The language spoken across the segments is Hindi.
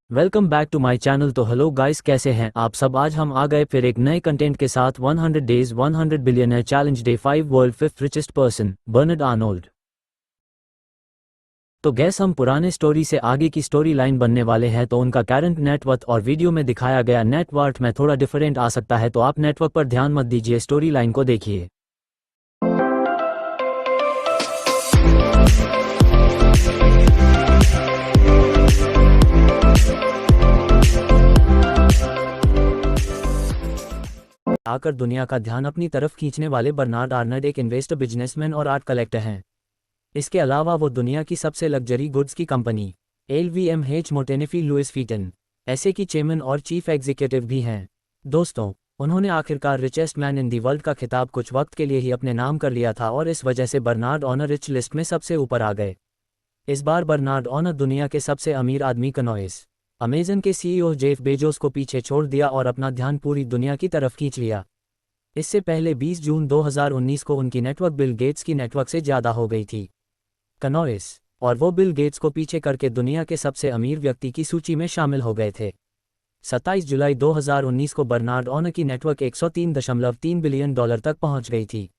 Welcome back to my channel. तो हेलो गाइस, कैसे हैं आप सब। आज हम आ गए फिर एक नए कंटेंट के साथ 100 days 100 billionaire challenge day 5 world fifth richest person Bernard Arnault. तो गैस हम पुराने स्टोरी से आगे की स्टोरी लाइन बनने वाले हैं। तो उनका करंट नेटवर्थ और वीडियो में दिखाया गया नेटवर्थ में थोड़ा डिफरेंट आ सकता है, तो आप नेटवर्क पर ध्यान मत दीजिए, स्टोरी लाइन को देखिए। आकर दुनिया का ध्यान अपनी तरफ खींचने वाले बर्नार्ड आर्नल्ड एक इन्वेस्टर, बिजनेसमैन और आर्ट कलेक्टर हैं। इसके अलावा वो दुनिया की सबसे लग्जरी गुड्स की कंपनी LVMH मोटेनेफी लुइस फीटन ऐसे की चेयरमैन और चीफ एग्जीक्यूटिव भी हैं। दोस्तों, उन्होंने आखिरकार richest man in the world का खिताब कुछ वक्त के लिए ही अपने नाम कर लिया था और इस वजह से बर्नार्ड ऑनर रिच लिस्ट में सबसे ऊपर आ गए। इस बार बर्नार्ड ऑनर दुनिया के सबसे अमीर आदमी कनॉइस अमेजन के CEO जेफ बेजोस को पीछे छोड़ दिया और अपना ध्यान पूरी दुनिया की तरफ खींच लिया। इससे पहले 20 जून 2019 को उनकी नेटवर्क बिल गेट्स की नेटवर्क से ज़्यादा हो गई थी। कनॉइस और वो बिल गेट्स को पीछे करके दुनिया के सबसे अमीर व्यक्ति की सूची में शामिल हो गए थे। 27 जुलाई 2019 को बर्नार्ड ऑनर की नेटवर्क $103.3 बिलियन तक पहुंच गई थी।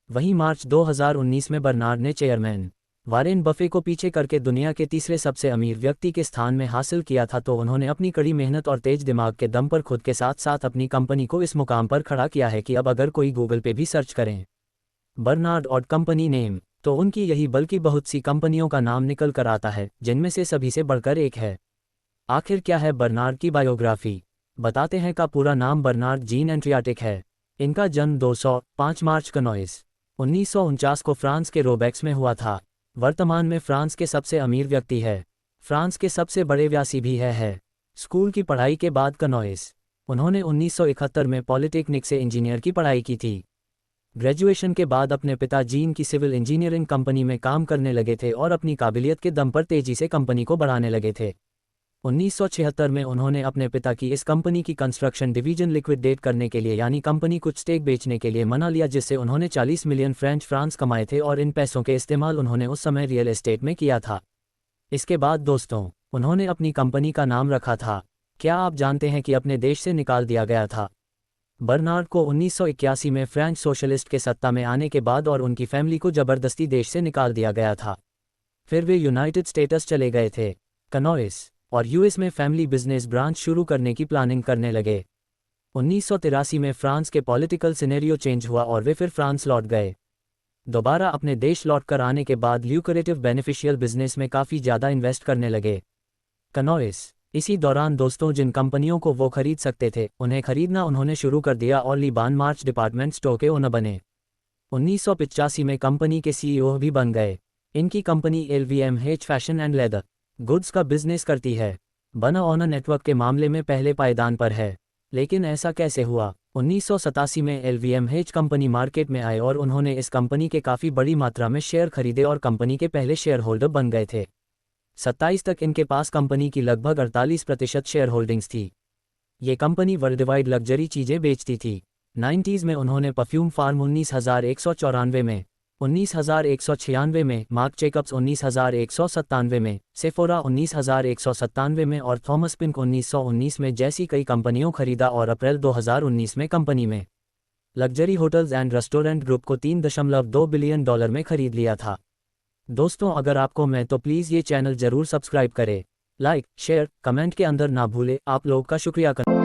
वहीं मार्च 2019 में बर्नार्ड ने चेयरमैन वारेन बफे को पीछे करके दुनिया के तीसरे सबसे अमीर व्यक्ति के स्थान में हासिल किया था। तो उन्होंने अपनी कड़ी मेहनत और तेज दिमाग के दम पर खुद के साथ साथ अपनी कंपनी को इस मुकाम पर खड़ा किया है कि अब अगर कोई गूगल पे भी सर्च करें बर्नार्ड और कंपनी नेम, तो उनकी यही बल्कि बहुत सी कंपनियों का नाम निकल कर आता है, जिनमें से सभी से बढ़कर एक है। आखिर क्या है बर्नार्ड की बायोग्राफी, बताते हैं। का पूरा नाम बर्नार्ड जीन एंट्रियाटिक है। इनका जन्म 205 मार्च कनॉइस 1949 को फ्रांस के रोबेक्स में हुआ था। वर्तमान में फ्रांस के सबसे अमीर व्यक्ति है। फ्रांस के सबसे बड़े व्यासी भी है। स्कूल की पढ़ाई के बाद कनॉइस उन्होंने 1971 में पॉलिटेक्निक से इंजीनियर की पढ़ाई की थी। ग्रेजुएशन के बाद अपने पिता जीन की सिविल इंजीनियरिंग कंपनी में काम करने लगे थे और अपनी काबिलियत के दम पर तेजी से कंपनी को बढ़ाने लगे थे। 1976 में उन्होंने अपने पिता की इस कंपनी की कंस्ट्रक्शन डिवीजन लिक्विडेट करने के लिए, यानी कंपनी कुछ स्टेक बेचने के लिए मना लिया, जिससे उन्होंने 40 मिलियन फ्रांस कमाए थे और इन पैसों के इस्तेमाल उन्होंने उस समय रियल एस्टेट में किया था। इसके बाद दोस्तों, उन्होंने अपनी कंपनी का नाम रखा था। क्या आप जानते हैं कि अपने देश से निकाल दिया गया था। बर्नार्ड को 1981 में फ्रेंच सोशलिस्ट के सत्ता में आने के बाद और उनकी फैमिली को जबरदस्ती देश से निकाल दिया गया था। फिर वे यूनाइटेड स्टेट्स चले गए थे। कनॉइस और US में फैमिली बिजनेस ब्रांच शुरू करने की प्लानिंग करने लगे। 1983 में फ्रांस के पॉलिटिकल सिनेरियो चेंज हुआ और वे फिर फ्रांस लौट गए। दोबारा अपने देश लौटकर आने के बाद ल्यूक्रेटिव बेनिफिशियल बिजनेस में काफ़ी ज़्यादा इन्वेस्ट करने लगे कनॉइस। इसी दौरान दोस्तों, जिन कंपनियों को वो खरीद सकते थे उन्हें खरीदना उन्होंने शुरू कर दिया और लीबान मार्च डिपार्टमेंट स्टोर के ओनर बने। 1985 में कंपनी के CEO भी बन गए। इनकी company LVMH fashion and leather goods का बिजनेस करती है। बना ऑनर नेटवर्क के मामले में पहले पायदान पर है। लेकिन ऐसा कैसे हुआ। 1987 में LVMH कंपनी मार्केट में आए और उन्होंने इस कंपनी के काफ़ी बड़ी मात्रा में शेयर खरीदे और कंपनी के पहले शेयर होल्डर बन गए थे। 27 तक इनके पास कंपनी की लगभग 48% शेयर होल्डिंग्स थी। ये कंपनी वर्ल्डवाइड लग्जरी चीज़ें बेचती थी। 90s में उन्होंने परफ्यूम फार्म 19,194 में, 19,196 में, मार्क जेकब्स 19,197 में, सेफोरा 19,197 में और थॉमस पिंक 1919 में जैसी कई कंपनियों खरीदा और अप्रैल 2019 में कंपनी में luxury hotels and restaurant group को $3.2 बिलियन में खरीद लिया था। दोस्तों, अगर आपको मैं तो प्लीज़ ये चैनल ज़रूर सब्सक्राइब करें, लाइक शेयर कमेंट के अंदर ना भूले। आप लोग का शुक्रिया कर